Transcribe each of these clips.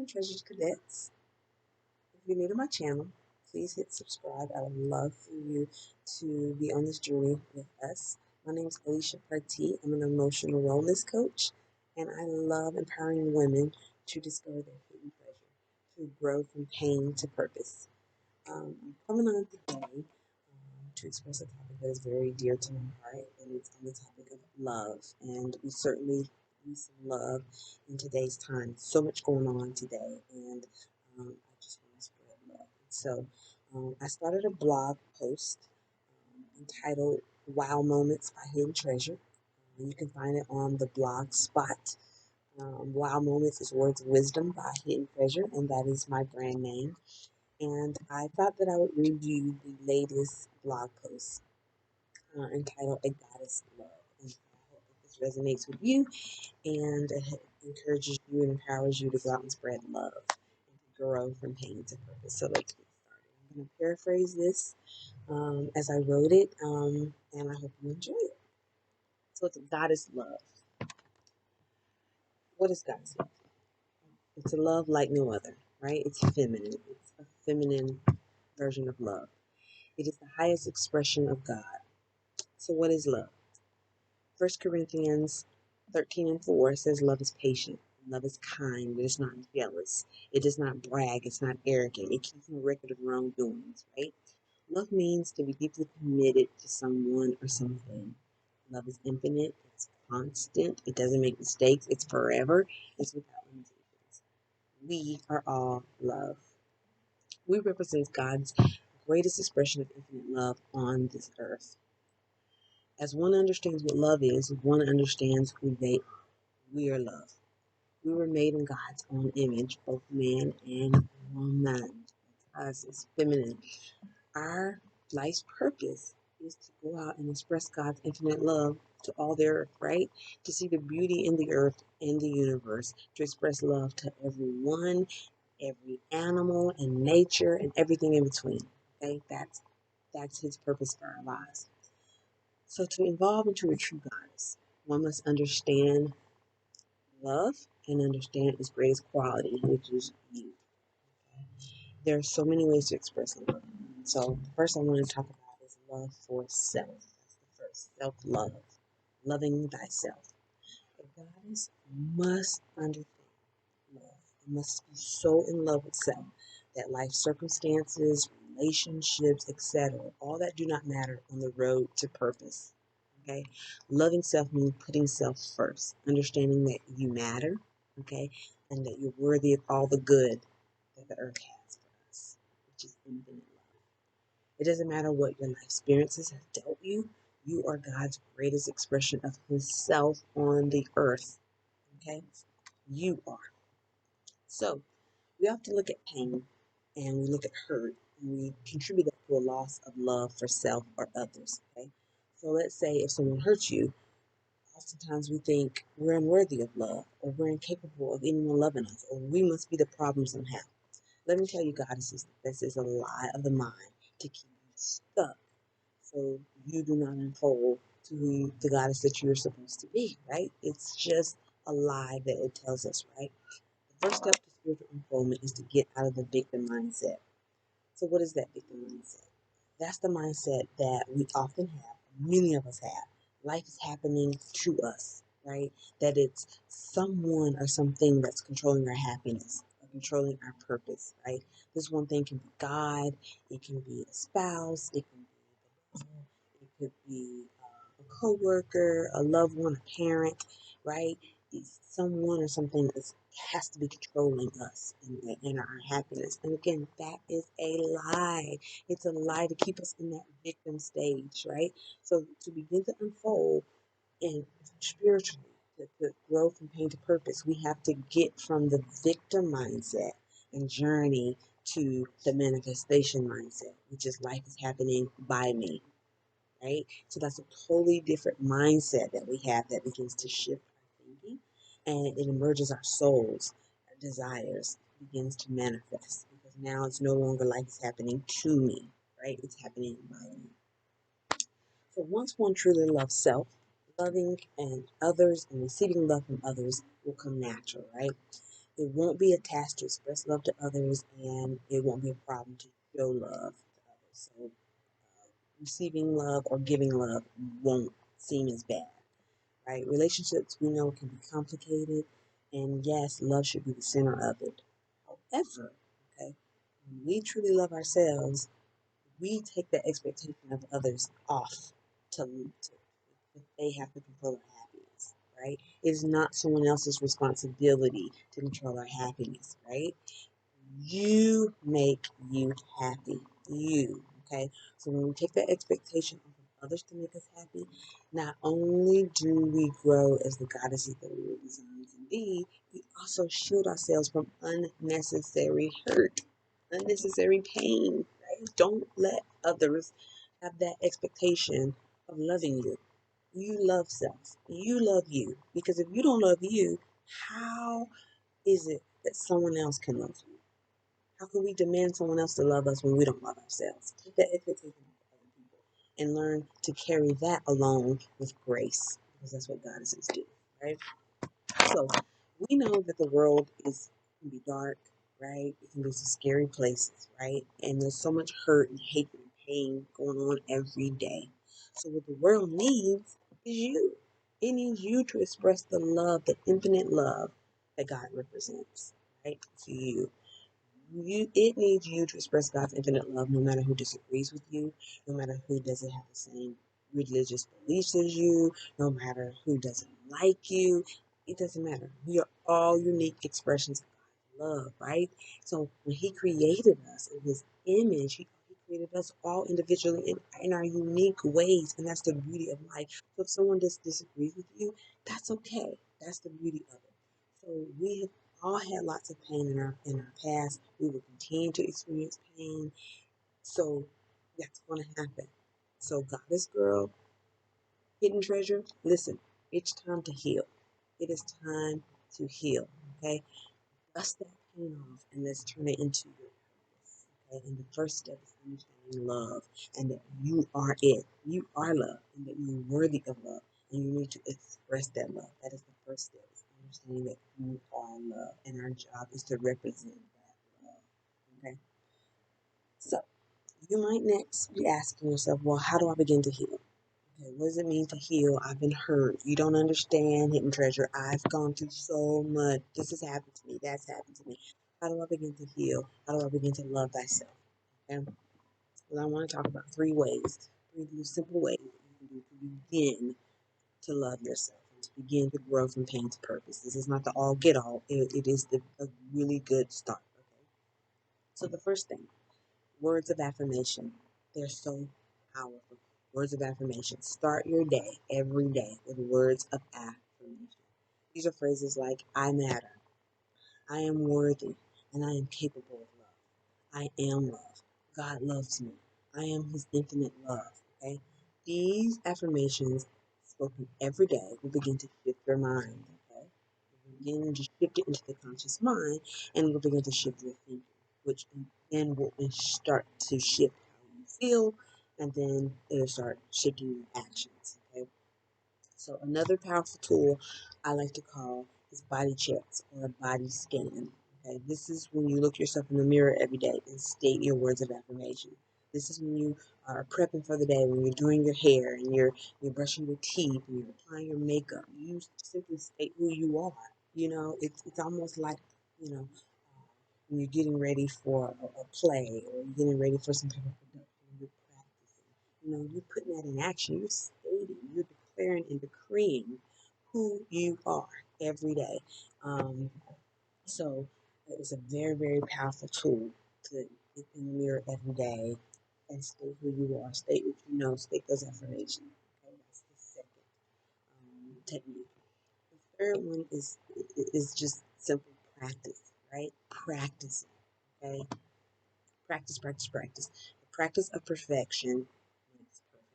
Welcome, Treasured Cadets. If you're new to my channel, please hit subscribe. I would love for you to be on this journey with us. My name is Alicia Partee. I'm an emotional wellness coach, and I love empowering women to discover their hidden pleasure, to grow from pain to purpose. I'm coming on today to express a topic that is very dear to my heart, and it's on the topic of love. And we certainly need some love in today's time. So much going on today, and I just want to spread love. So I started a blog post entitled "Wow Moments by Hidden Treasure." You can find it on the blog spot. Wow Moments is Words of Wisdom by Hidden Treasure, and that is my brand name. And I thought that I would read you the latest blog post entitled A Goddess Love. And I hope that this resonates with you and it encourages you and empowers you to go out and spread love and to grow from pain to purpose. So let's get started. I'm going to paraphrase this as I wrote it, and I hope you enjoy it. So it's a goddess love. What is goddess love? It's a love like no other, right? It's feminine. It's a feminine version of love. It is the highest expression of God. So what is love? 1 Corinthians 13:4 says love is patient, love is kind, it is not jealous, it does not brag, it's not arrogant, it keeps no record of wrongdoings, right? Love means to be deeply committed to someone or something. Love is infinite, it's constant, it doesn't make mistakes, it's forever, it's without limitations. We are all love. We represent God's greatest expression of infinite love on this earth. As one understands what love is, one understands we are love. We were made in God's own image, both man and woman. Us is feminine. Our life's purpose is to go out and express God's infinite love to all the earth, right? To see the beauty in the earth and the universe, to express love to everyone, every animal and nature and everything in between. Okay, that's his purpose for our lives. So to evolve into a true goddess, one must understand love and understand its greatest quality, which is you. There are so many ways to express love. So the first I want to talk about is love for self. That's the first, self-love, loving thyself. A goddess must understand love. It must be so in love with self that life circumstances, relationships, etc., all that do not matter on the road to purpose. Okay, loving self means putting self first, understanding that you matter, okay, and that you're worthy of all the good that the earth has for us, which is infinite love. It doesn't matter what your life experiences have dealt you, you are God's greatest expression of Himself on the earth, okay? You are. So, we often look at pain and we look at hurt and we contribute that to a loss of love for self or others, okay? So, let's say if someone hurts you, oftentimes we think we're unworthy of love, or we're incapable of anyone loving us, or we must be the problem somehow. Let me tell you, goddesses, this is a lie of the mind to keep you stuck so you do not unfold to the goddess that you're supposed to be, right? It's just a lie that it tells us, right? The first step to spiritual unfoldment is to get out of the victim mindset. So, what is that victim mindset? That's the mindset that we often have, many of us have. Life is happening to us, right? That it's someone or something that's controlling our happiness or controlling our purpose, right? This one thing can be God, it can be a spouse, it can be it could be a coworker, a loved one, a parent, right? It's someone or something that has to be controlling us and our happiness. And again, that is a lie. It's a lie to keep us in that victim stage, right? So to begin to unfold and spiritually, to grow from pain to purpose, we have to get from the victim mindset and journey to the manifestation mindset, which is life is happening by me, right? So that's a totally different mindset that we have that begins to shift our thinking and it emerges our souls, our desires, begins to manifest because now it's no longer like it's happening to me, right? It's happening by me. So once one truly loves self, loving and others and receiving love from others will come natural, right? It won't be a task to express love to others, and it won't be a problem to show love to others. So, receiving love or giving love won't seem as bad, right? Relationships, we know, can be complicated, and yes, love should be the center of it. However, okay, when we truly love ourselves, we take the expectation of others off to they have to control our happiness, right? It's not someone else's responsibility to control our happiness, right? You make you happy. You, okay? So when we take that expectation off of others to make us happy, not only do we grow as the goddesses that we were designed to be, we also shield ourselves from unnecessary hurt, unnecessary pain, right? Don't let others have that expectation of loving you. You love self. You love you. Because if you don't love you, how is it that someone else can love you? How can we demand someone else to love us when we don't love ourselves? Take that expectation of other people and learn to carry that along with grace, because that's what God is doing, right? So we know that the world can be dark, right? It can be some scary places, right? And there's so much hurt and hatred and pain going on every day. So what the world needs is you. It needs you to express the love, the infinite love that God represents, right? To you. It needs you to express God's infinite love no matter who disagrees with you, no matter who doesn't have the same religious beliefs as you, no matter who doesn't like you. It doesn't matter. We are all unique expressions of God's love, right? So when He created us in His image, He created us all individually in our unique ways, and that's the beauty of life. So if someone disagrees with you, that's okay. That's the beauty of it. So we have all had lots of pain in our past. We will continue to experience pain. So that's going to happen. So Goddess Girl, Hidden Treasure, listen, it's time to heal. It is time to heal. Okay? Dust that pain off and let's turn it into your purpose. Okay? And the first step is understanding love and that you are it. You are love and that you're worthy of love. And you need to express that love. That is the first step. Is understanding that you are love. And our job is to represent that love. Okay? So you might next be asking yourself, well, how do I begin to heal? Okay, what does it mean to heal? I've been hurt. You don't understand, Hidden Treasure. I've gone through so much. This has happened to me. That's happened to me. How do I begin to heal? How do I begin to love thyself? Okay? Well, I want to talk about three ways, three simple ways that you can do to begin to love yourself and to begin to grow from pain to purpose. This is not the all get all. It is a really good start. Okay. So the first thing, words of affirmation. They're so powerful. Words of affirmation. Start your day every day with words of affirmation. These are phrases like I matter, I am worthy, and I am capable of love. I am love. God loves me. I am His infinite love. Okay? These affirmations spoken every day will begin to shift your mind. Okay? Begin to shift it into the conscious mind and will begin to shift your thinking, which then will start to shift how you feel, and then it'll start shifting your actions. Okay. So another powerful tool I like to call is body checks or a body scan. Okay, this is when you look yourself in the mirror every day and state your words of affirmation. This is when you are prepping for the day, when you're doing your hair and you're brushing your teeth and you're applying your makeup. You simply state who you are. It's almost like you know when you're getting ready for a play or you're getting ready for some type of production. You're practicing. You're putting that in action. You're stating. You're declaring and decreeing who you are every day. Um, so it's a very, very powerful tool to get in the mirror every day and state who you are, state what you know, state those affirmations. Okay, that's the second technique. The third one is just simple practice, right? Practice. Okay, practice, practice, practice. The practice of perfection makes perfect.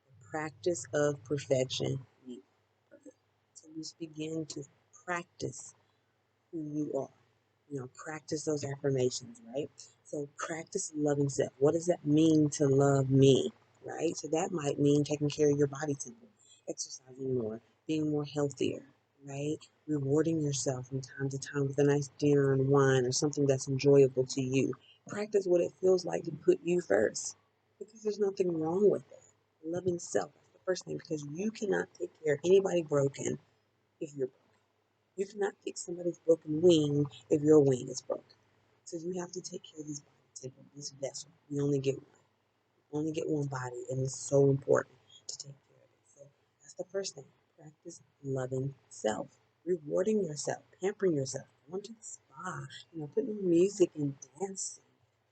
The practice of perfection makes perfect. So just begin to practice who you are. Practice those affirmations, right? So practice loving self. What does that mean to love me, right? So that might mean taking care of your body temple, exercising more, being more healthier, right? Rewarding yourself from time to time with a nice dinner and wine or something that's enjoyable to you. Practice what it feels like to put you first because there's nothing wrong with it. Loving self, that's the first thing, because you cannot take care of anybody broken if you're broken. You cannot fix somebody's broken wing if your wing is broken. So you have to take care of this body temple, this vessel. We only get one. We only get one body, and it's so important to take care of it. So that's the first thing. Practice loving self, rewarding yourself, pampering yourself, going to the spa, putting on music and dancing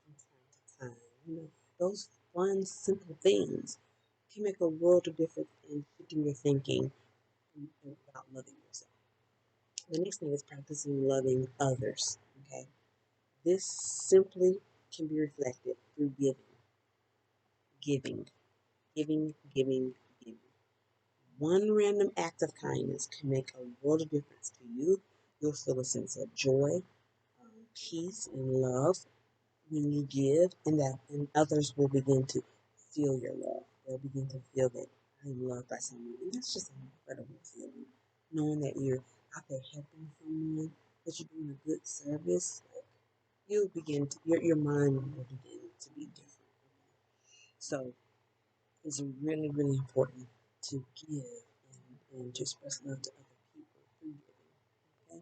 from time to time. Those fun, simple things can make a world of difference in shifting your thinking about loving yourself. The next thing is practicing loving others. Okay. This simply can be reflected through giving, giving, giving. One random act of kindness can make a world of difference to you. You'll feel a sense of joy, peace, and love when you give, and others will begin to feel your love. They'll begin to feel that I'm loved by someone, and that's just an incredible feeling. Knowing that you're out there helping someone, that you're doing a good service, like you'll begin to your mind will begin to be different. So it's really, really important to give and to express love to other people through giving. Okay?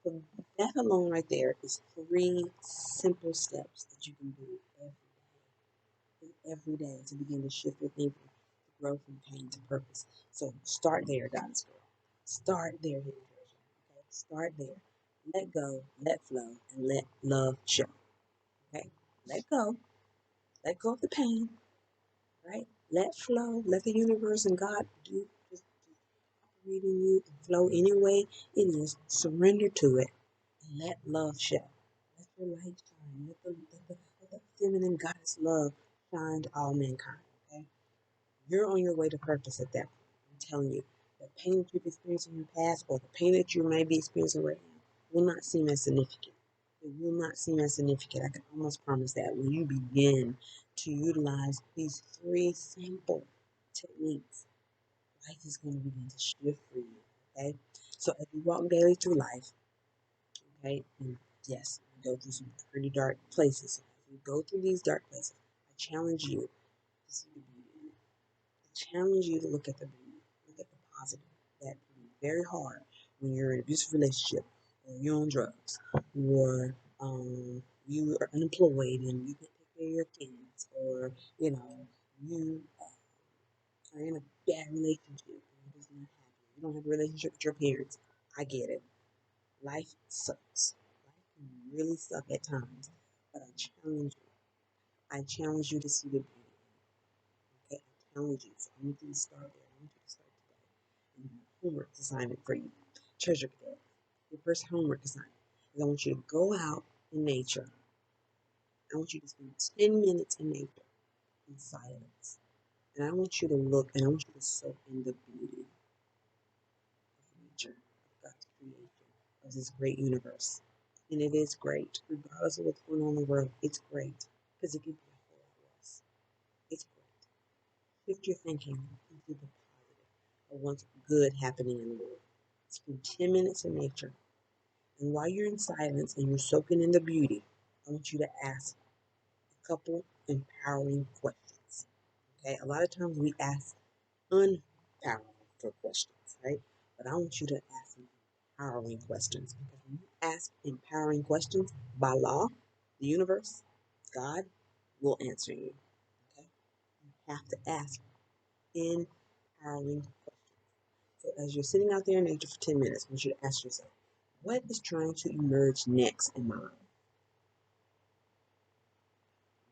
So that alone right there is 3 simple steps that you can do every day to begin to shift your thinking, to grow from pain to purpose. So start there, God's girl. Start there, Hidden Treasure. Okay? Start there. Let go, let flow, and let love show. Okay? Let go. Let go of the pain, right? Let flow. Let the universe and God do just operate in you and flow any way it is. Surrender to it and let love show. Let your light shine. Let the feminine goddess love shine to all mankind. Okay? You're on your way to purpose at that point. I'm telling you, the pain that you've experienced in your past or the pain that you may be experiencing right now will not seem as significant. It will not seem as significant. I can almost promise that when you begin to utilize these 3 simple techniques, life is going to begin to shift for you. Okay? So as you walk daily through life, okay, and yes, you go through some pretty dark places. So as you go through these dark places, I challenge you to see the beauty in it. I challenge you to look at the beauty, look at the positive. That can be very hard when you're in an abusive relationship, or you're on drugs, or you are unemployed and you can't take care of your kids, or you are in a bad relationship and you're just not happy. You don't have a relationship with your parents. I get it. Life sucks. Life can really suck at times. But I challenge you to see the beauty. Okay? I challenge you. So I want you to start there. I want you to start today. And my homework assignment for you. Treasure Cadet. Your first homework assignment is I want you to go out in nature. I want you to spend 10 minutes in nature in silence. And I want you to look and I want you to soak in the beauty of nature, of God's creation, of this great universe. And it is great. Regardless of what's going on in the world, it's great. Because it gives you a whole lot less. It's great. Shift your thinking into the positive of what's good happening in the world. Spend 10 minutes in nature. And while you're in silence and you're soaking in the beauty, I want you to ask a couple empowering questions. Okay? A lot of times we ask unempowering questions, right? But I want you to ask some empowering questions because when you ask empowering questions by law, the universe, God will answer you. Okay? You have to ask empowering questions. So as you're sitting out there in nature for 10 minutes, I want you to ask yourself, what is trying to emerge next in my life?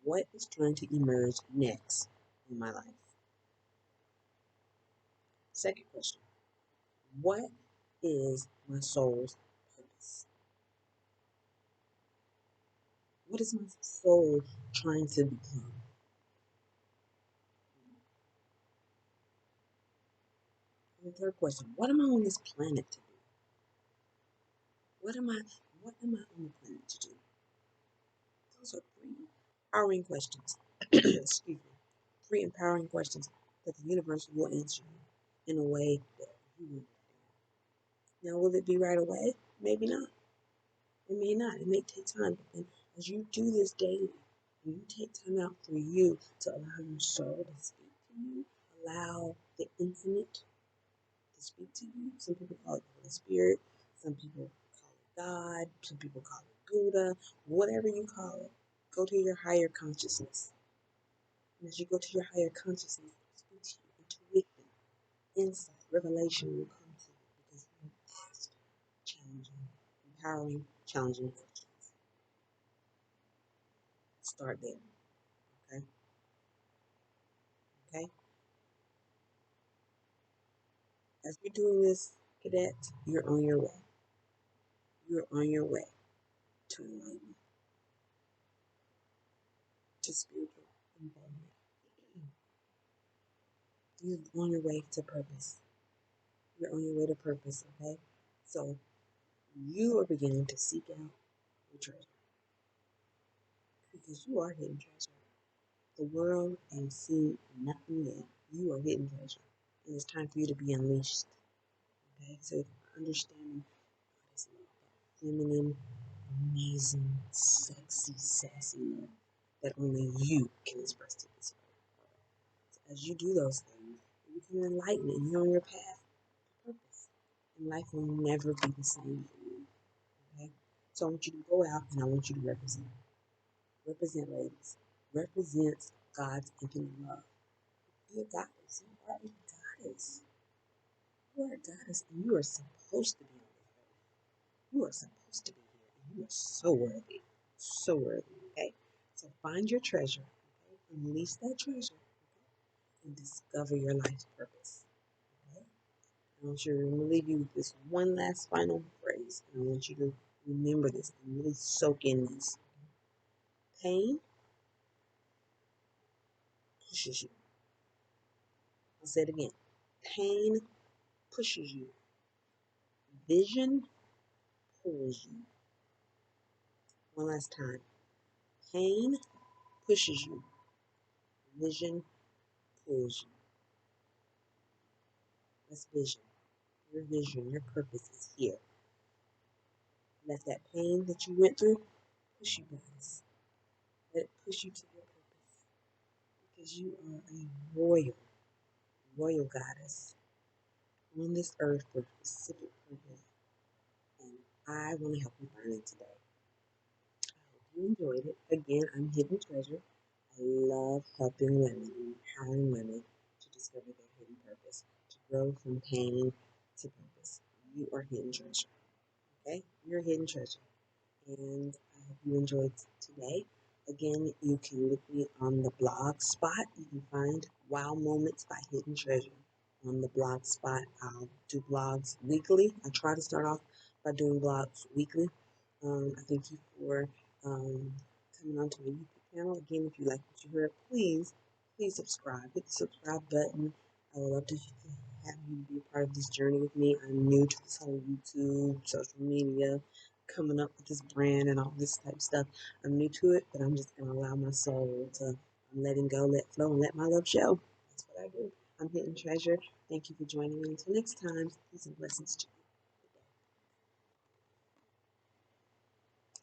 What is trying to emerge next in my life? Second question, what is my soul's purpose? What is my soul trying to become? And the third question, what am I on this planet to do? What am I on the planet to do? Those are 3 empowering questions. Excuse me. 3 empowering questions that the universe will answer you in a way that you will. Now, will it be right away? Maybe not. It may not. It may take time. But then as you do this daily, and you take time out for you to allow your soul to speak to you, allow the infinite to speak to you. Some people call it the Holy Spirit. Some people call it God. Some people call it Buddha. Whatever you call it, go to your higher consciousness. And as you go to your higher consciousness, it speaks to you, intuition, insight, revelation will come to you because you have asked challenging, empowering, challenging questions. Start there. Okay? Okay? As you're doing this, cadet, you're on your way. You're on your way to enlightenment, to spiritual involvement. You're on your way to purpose. You're on your way to purpose, okay? So you are beginning to seek out your treasure because you are hidden treasure. The world ain't seen nothing yet. You are hidden treasure. And it's time for you to be unleashed. Okay? So understanding what is love, that feminine, amazing, sexy, sassy love that only you can express to this world. So as you do those things, you become enlightened and you're on your path to purpose. And life will never be the same for you. Okay? So I want you to go out and I want you to represent. Represent, ladies. Represents God's infinite love. Be a goddess. You are a goddess. You are a goddess and you are supposed to be on this earth. You are supposed to be here and you are so worthy. So worthy. Okay? So find your treasure. Okay? Unleash that treasure. Okay? And discover your life's purpose. Okay? I want you to leave you with this one last final phrase. And I want you to remember this and really soak in this. Pain pushes you. I'll say it again. Pain pushes you. Vision pulls you. One last time. Pain pushes you. Vision pulls you. That's vision. Your vision, your purpose is here. Let that pain that you went through push you, guys. Let it push you to your purpose. Because you are a royal goddess on this earth for a specific purpose. And I want to help you find it today. I hope you enjoyed it. Again, I'm Hidden Treasure. I love helping women, empowering women to discover their hidden purpose, to grow from pain to purpose. You are hidden treasure. Okay? You're a hidden treasure. And I hope you enjoyed today. Again, you can look me on the blog spot. You can find Wow Moments by Hidden Treasure on the blog spot. I'll do blogs weekly. I try to start off by doing blogs weekly. I thank you for coming onto my YouTube channel. Again, if you like what you heard, please subscribe. Hit the subscribe button. I would love to have you be a part of this journey with me. I'm new to this whole YouTube, social media, coming up with this brand and all this type of stuff. I'm new to it, but I'm just going to allow my soul to I'm letting go, let flow, and let my love show. That's what I do. I'm Hidden Treasure. Thank you for joining me. Until next time, peace and blessings to you.